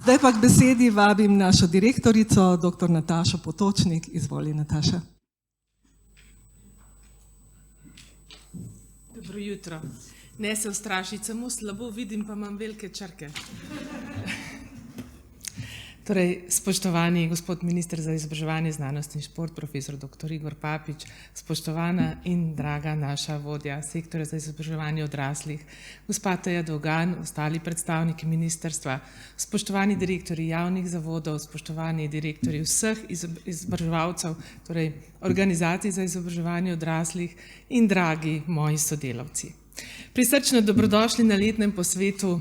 Zdaj pa k besedi vabim našo direktorico, dr. Natašo Potočnik. Izvoli, Nataša. Dobro jutro. Ne se ustrašiti, samo slabo vidim, pa imam velike črke. Torej, spoštovani gospod minister za izobraževanje, znanost in šport, profesor dr. Igor Papič, spoštovana in draga naša vodja sektorja za izobraževanje odraslih, gospa Teja Dolgan, ostali predstavniki ministrstva, spoštovani direktorji javnih zavodov, spoštovani direktorji vseh izobraževalcev, torej organizacij za izobraževanje odraslih in dragi moji sodelavci. Prisrčno dobrodošli na letnem posvetu,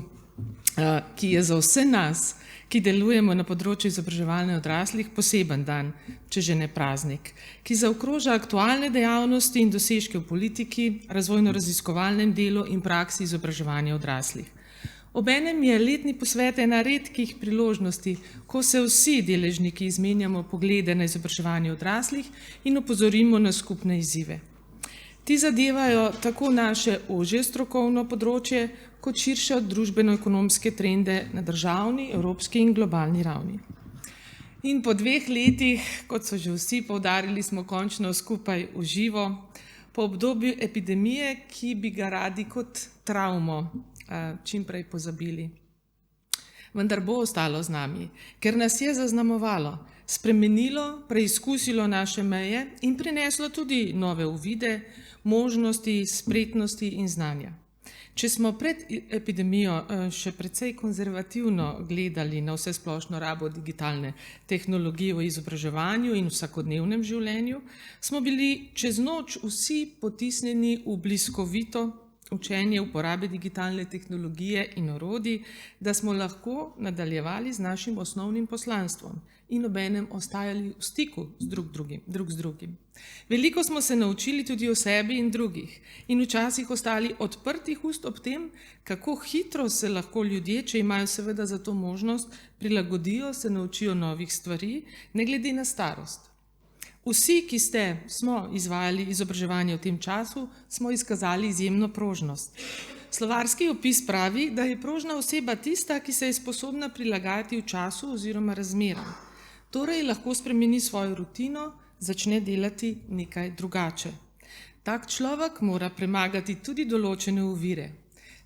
ki je za vse nas, ki delujemo na področju izobraževanja odraslih, poseben dan, če že ne praznik, ki zaokroža aktualne dejavnosti in dosežke v politiki, razvojno-raziskovalnem delu in praksi izobraževanja odraslih. Obenem je letni posvet ena redkih priložnosti, ko se vsi deležniki izmenjamo poglede na izobraževanje odraslih in opozorimo na skupne izzive. Ti zadevajo tako naše ožje strokovno področje, kot širše družbeno-ekonomske trende na državni, evropski in globalni ravni. In po 2 letih, kot so že vsi poudarili, smo končno skupaj v živo, po obdobju epidemije, ki bi ga radi kot travmo čim prej pozabili. Vendar bo ostalo z nami, ker nas je zaznamovalo, spremenilo, preizkusilo naše meje in prineslo tudi nove uvide, možnosti, spretnosti in znanja. Če smo pred epidemijo še precej konzervativno gledali na vsesplošno rabo digitalne tehnologije v izobraževanju in vsakodnevnem življenju, smo bili čez noč vsi potisnjeni v bliskovito učenje uporabe digitalne tehnologije in orodij, da smo lahko nadaljevali z našim osnovnim poslanstvom in obenem ostajali v stiku drug z drugim. Veliko smo se naučili tudi o sebi in drugih in včasih ostali odprtih ust ob tem, kako hitro se lahko ljudje, če imajo seveda za to možnost, prilagodijo, se naučijo novih stvari, ne glede na starost. Vsi, ki smo izvajali izobraževanje v tem času, smo izkazali izjemno prožnost. Slovarski opis pravi, da je prožna oseba tista, ki se je sposobna prilagajati v času oziroma razmeram. Torej lahko spremeni svojo rutino, začne delati nekaj drugače. Tak človek mora premagati tudi določene ovire.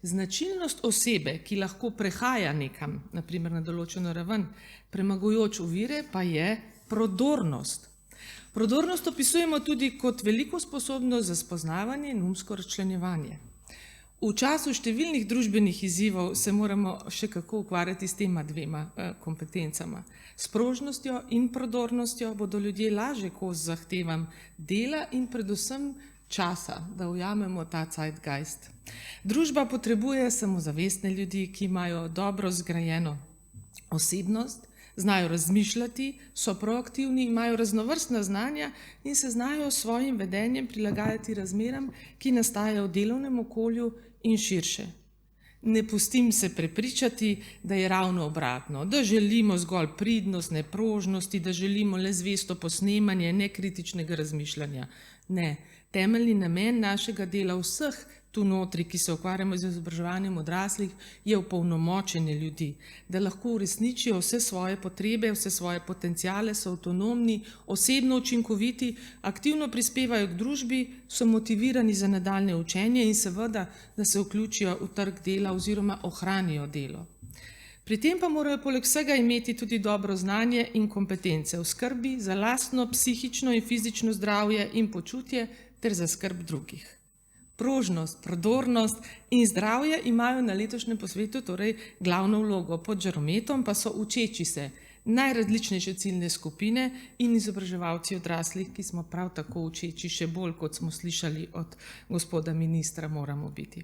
Značilnost osebe, ki lahko prehaja nekam, naprimer na določeno raven, premagujoč ovire, pa je prodornost. Prodornost opisujemo tudi kot veliko sposobnost za spoznavanje in umsko razčlenjevanje. V času številnih družbenih izzivov se moramo še kako ukvarjati s tema 2 kompetencama. S prožnostjo in prodornostjo bodo ljudje lažje kos zahtevam dela in predvsem časa, da ujamemo ta zeitgeist. Družba potrebuje samozavestne ljudi, ki imajo dobro zgrajeno osebnost, znajo razmišljati, so proaktivni, imajo raznovrstna znanja in se znajo s svojim vedenjem prilagajati razmeram, ki nastajajo v delovnem okolju in širše. Ne pustim se prepričati, da je ravno obratno, da želimo zgolj pridnost, neprožnosti, da želimo le zvesto posnemanje, nekritičnega razmišljanja. Ne, temeljni namen našega dela vseh tu notri, ki se ukvarjamo z izobraževanjem odraslih, je opolnomočenje ljudi, da lahko uresničijo vse svoje potrebe, vse svoje potenciale, so avtonomni, osebno učinkoviti, aktivno prispevajo k družbi, so motivirani za nadaljnje učenje in seveda, da se vključijo v trg dela oziroma ohranijo delo. Pri tem pa morajo poleg vsega imeti tudi dobro znanje in kompetence v skrbi za lastno psihično in fizično zdravje in počutje ter za skrb drugih. Prožnost, prodornost in zdravje imajo na letošnjem posvetu torej glavno vlogo, pod žarometom pa so učeči se, najrazličnejše ciljne skupine in izobraževalci odraslih, ki smo prav tako učeči še bolj, kot smo slišali od gospoda ministra, moramo biti.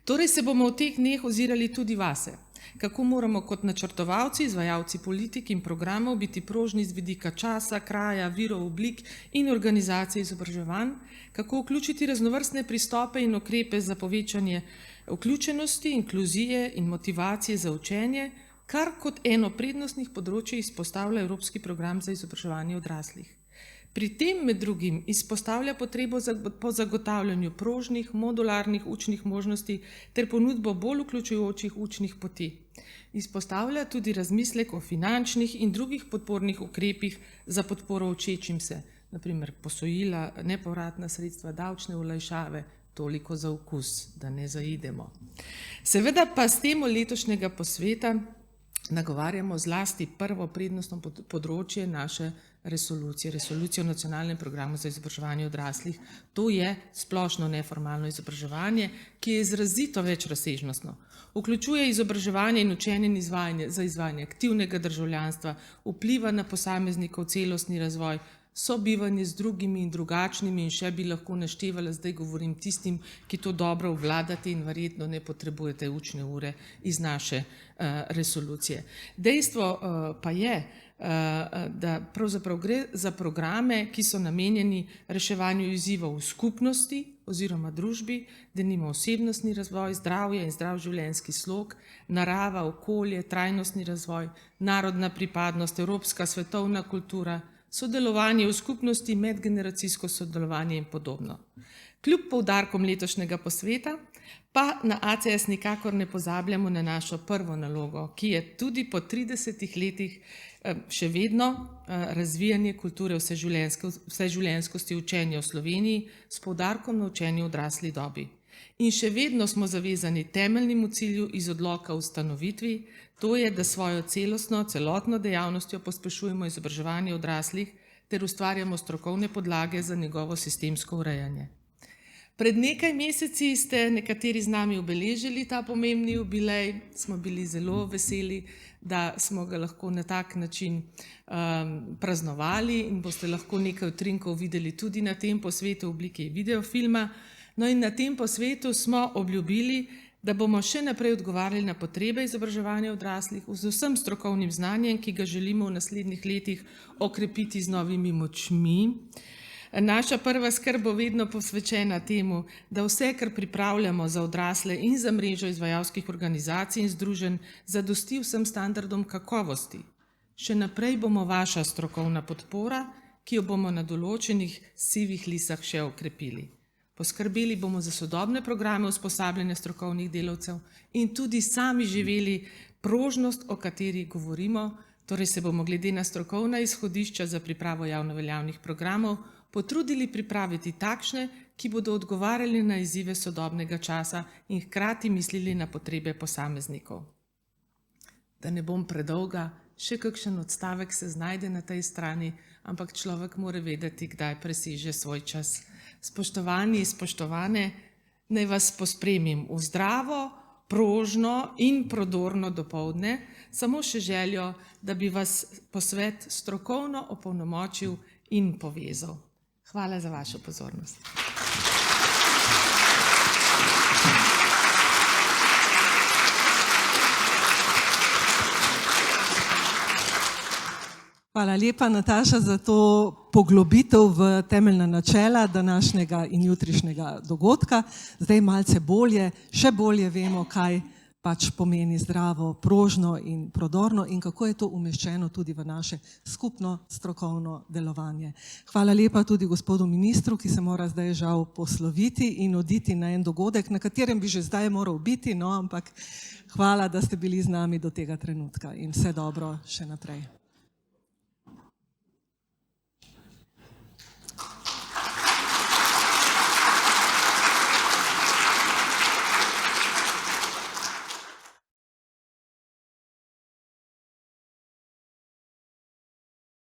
Torej se bomo v teh dneh ozirali tudi vase, kako moramo kot načrtovalci, izvajalci politik in programov biti prožni z vidika časa, kraja, virov, oblik in organizacije izobraževanj, kako vključiti raznovrstne pristope in ukrepe za povečanje vključenosti, inkluzije in motivacije za učenje, kar kot eno prednostnih področij izpostavlja Evropski program za izobraževanje odraslih. Pri tem med drugim izpostavlja potrebo po zagotavljanju prožnih, modularnih učnih možnosti ter ponudbo bolj vključujočih učnih poti. Izpostavlja tudi razmislek o finančnih in drugih podpornih ukrepih za podporo učečim se, naprimer posojila, nepovratna sredstva, davčne olajšave, toliko za okus, da ne zaidemo. Seveda pa s temo letošnjega posveta nagovarjamo zlasti prvo prednostno področje naše resolucije, resolucijo o nacionalnem programu za izobraževanje odraslih. To je splošno neformalno izobraževanje, ki je izrazito večrazsežnostno. Vključuje izobraževanje in učenje in izvajanje za izvajanje aktivnega državljanstva, vpliva na posameznikov celostni razvoj, sobivanje z drugimi in drugačnimi in še bi lahko naštevala, zdaj govorim tistim, ki to dobro obvladate in verjetno ne potrebujete učne ure iz naše resolucije. Dejstvo pa je, da pravzaprav gre za programe, ki so namenjeni reševanju izzivov v skupnosti oziroma družbi, denimo osebnostni razvoj, zdravje in zdrav življenjski slog, narava, okolje, trajnostni razvoj, narodna pripadnost, evropska svetovna kultura, sodelovanje v skupnosti, medgeneracijsko sodelovanje in podobno. Kljub poudarkom letošnjega posveta pa na ACS nikakor ne pozabljamo na našo prvo nalogo, ki je tudi po 30 letih še vedno razvijanje kulture vseživljenjskosti učenja v Sloveniji s poudarkom na učenju v odrasli dobi. In še vedno smo zavezani temeljnemu cilju iz odloka o ustanovitvi, to je, da svojo celotno dejavnostjo pospešujemo izobraževanje odraslih ter ustvarjamo strokovne podlage za njegovo sistemsko urejanje. Pred nekaj meseci ste nekateri z nami obeležili ta pomembni jubilej, smo bili zelo veseli, da smo ga lahko na tak način praznovali in boste lahko nekaj utrinkov videli tudi na tem posvetu v obliki videofilma. No in na tem posvetu smo obljubili, da bomo še naprej odgovarjali na potrebe izobraževanja odraslih z vsem strokovnim znanjem, ki ga želimo v naslednjih letih okrepiti z novimi močmi. Naša prva skrb bo vedno posvečena temu, da vse, kar pripravljamo za odrasle in za mrežo izvajalskih organizacij in združenj, zadosti vsem standardom kakovosti. Še naprej bomo vaša strokovna podpora, ki jo bomo na določenih sivih lisah še okrepili. Poskrbeli bomo za sodobne programe usposabljanja strokovnih delavcev in tudi sami živeli prožnost, o kateri govorimo, torej se bomo glede na strokovna izhodišča za pripravo javno veljavnih programov potrudili pripraviti takšne, ki bodo odgovarjali na izzive sodobnega časa in hkrati mislili na potrebe posameznikov. Da ne bom predolga, še kakšen odstavek se znajde na tej strani, ampak človek mora vedeti, kdaj preseže svoj čas. Spoštovani, spoštovane, naj vas pospremim v zdravo, prožno in prodorno dopoldne, samo še željo, da bi vas posvet strokovno opolnomočil in povezal. Hvala za vašo pozornost. Hvala lepa, Nataša, za to poglobitev v temeljna načela današnjega in jutrišnjega dogodka. Zdaj malce bolje, še bolje vemo, kaj pač pomeni zdravo, prožno in prodorno in kako je to umeščeno tudi v naše skupno strokovno delovanje. Hvala lepa tudi gospodu ministru, ki se mora zdaj žal posloviti in oditi na en dogodek, na katerem bi že zdaj moral biti, no, ampak hvala, da ste bili z nami do tega trenutka in vse dobro še naprej.